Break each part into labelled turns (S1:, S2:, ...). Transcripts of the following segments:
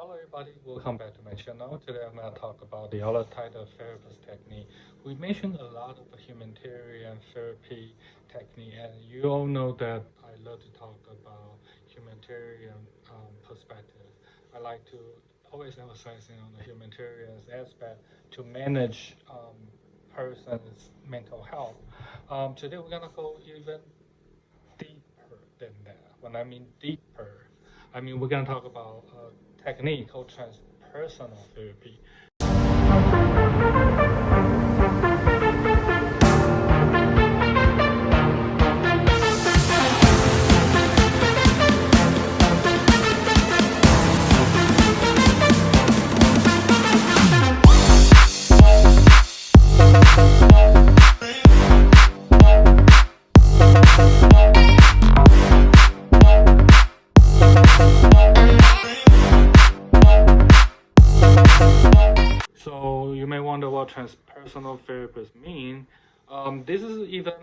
S1: Hello everybody, welcome back to my channel. Today I'm going to talk about the other type of therapist technique. We mentioned a lot of humanitarian therapy technique, and you all know that I love to talk about humanitarian perspective. I like to always emphasizing on the humanitarian aspect to manage person's mental health. Today we're going to go even deeper than that. When I mean deeper, I mean we're going to talk about a technique called transpersonal therapy. So you may wonder what transpersonal therapists mean. This is even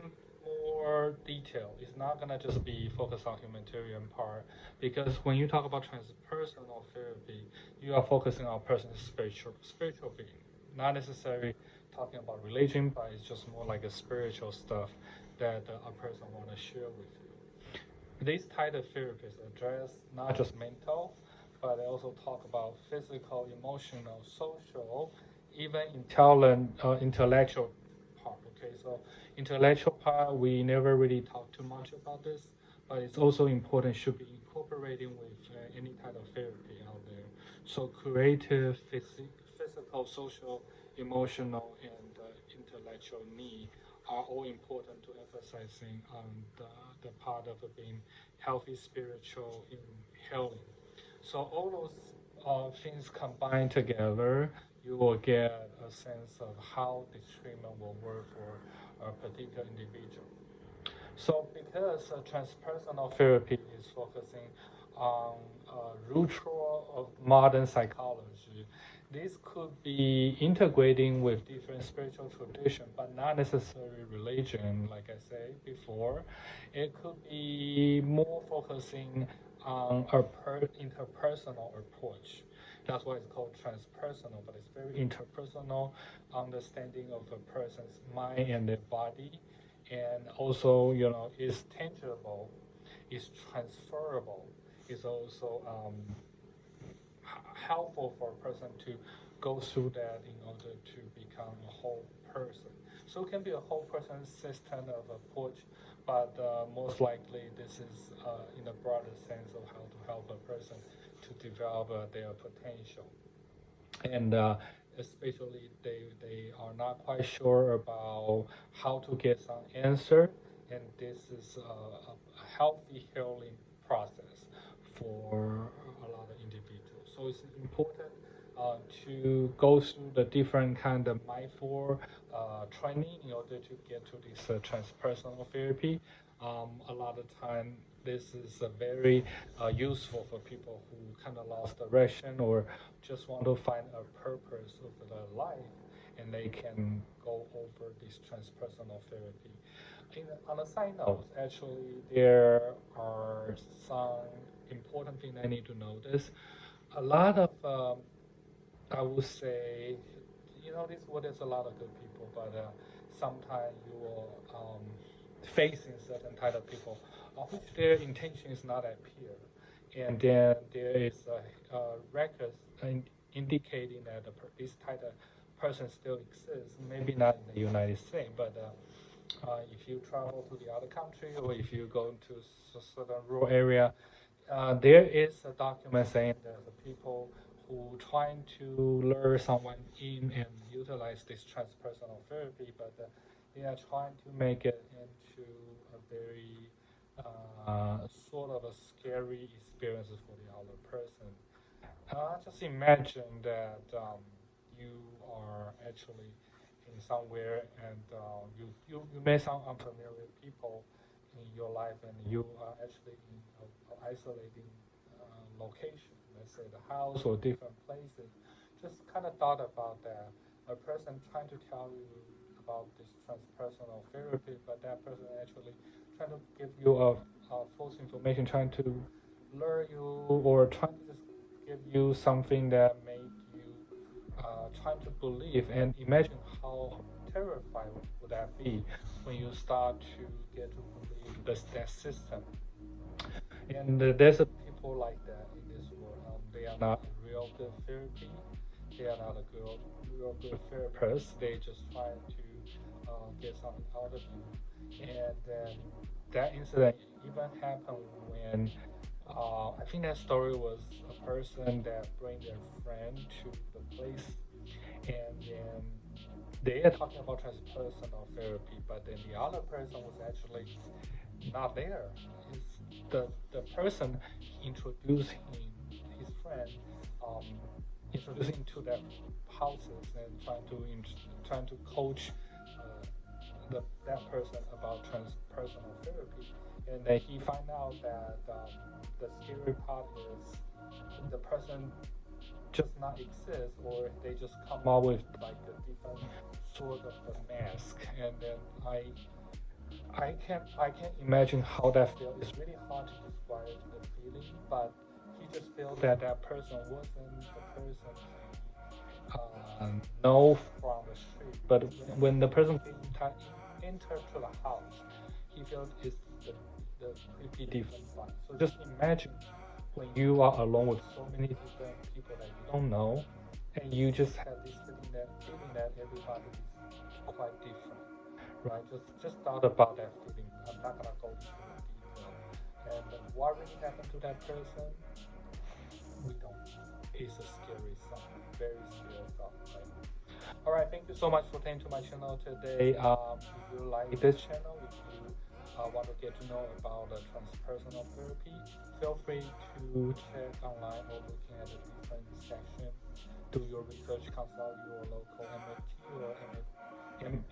S1: more detailed. It's not gonna just be focused on humanitarian part because when you talk about transpersonal therapy, you are focusing on a person's spiritual being, not necessarily talking about religion, but it's just more like a spiritual stuff that a person want to share with you. These type of therapists address not just mental, but they also talk about physical, emotional, social, even intellectual part. Okay, so intellectual part we never really talk too much about this, but it's also important should be incorporating with any type of therapy out there. So creative, physical, social, emotional, and intellectual need are all important to emphasizing on the part of being healthy, spiritual, in healing. So all those things combined together, you will get a sense of how this treatment will work for a particular individual. So because transpersonal therapy is focusing on root cause of modern psychology, this could be integrating with different spiritual tradition, but not necessarily religion, like I said before. It could be more focusing on a interpersonal approach. That's why it's called transpersonal, but it's very interpersonal understanding of a person's mind and their body, and also is tangible, is transferable, is also helpful for a person to go through that in order to become a whole person. So it can be a whole person system of approach, but most likely this is in a broader sense of how to help a person to develop their potential. And especially they are not quite sure about how to get some answer, and this is a healthy healing process for a lot of individuals. So it's important to go through the different kind of mindful training in order to get to this transpersonal therapy. A lot of time this is very useful for people who kind of lost direction or just want to find a purpose of their life, and they can go over this transpersonal therapy. On a side note, actually, there are some important things I need to notice. A lot of, I would say, this world there's a lot of good people, but sometimes you will facing certain type of people, which their intention is not that pure, and then there is records indicating that this type of person still exists. Maybe not in the United States, but if you travel to the other country or if you go into certain rural area, there is a document saying that the people who trying to lure someone in and utilize this transpersonal therapy, but they are trying to make it into a very sort of a scary experience for the other person. Just imagine that you are actually in somewhere and you may sound unfamiliar with people in your life, and you are actually in an isolating location, let's say the house or different places. Just kind of thought about that. A person trying to tell you about this transpersonal therapy, but that person actually trying to give you a false information, trying to lure you or trying to just give give you something that make you try to believe and imagine how terrified would that be when you start to get to believe that system. And there's a people like that in this world. They are not a real good therapy. They are not a real good therapist. They just try to get something out of you. And then that incident even happened when I think that story was a person that bring their friend to the place, and then they are talking about transpersonal therapy, but then the other person was actually not there. The person introduced his friend, um, introducing to their houses and trying to coach that person about transpersonal therapy, and then he find out that the scary part is the person just not exist, or they just come up with like a different sort of a mask, and then I can't imagine how that feels. It's really hard to describe the feeling, but he just felt that that person wasn't the person know from the street. But when the person entered to the house, he felt it's the creepy different vibe. So just imagine when you are alone with so many different people that you don't know, and you just have this feeling that everybody is quite different, right? Just thought about that feeling. I'm not gonna go into the detail. And what really happened to that person, we don't know. It's a scary song, very scary song. Right? All right, thank you so much for coming to my channel today. If you like this channel, if you want to get to know about the transpersonal therapy, feel free to check online or looking at the different section. Do your research, consult your local MFT or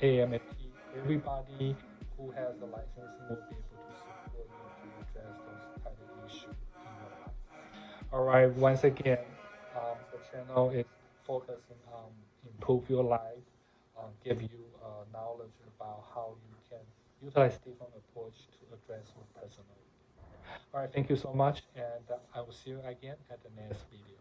S1: AMFT. Everybody who has a license will be able to support you to address those kind of issues in your life. All right, once again, the channel is focusing on improve your life, give you knowledge about how you can utilize different approach to address your personality. All right, thank you so much, and I will see you again at the next video.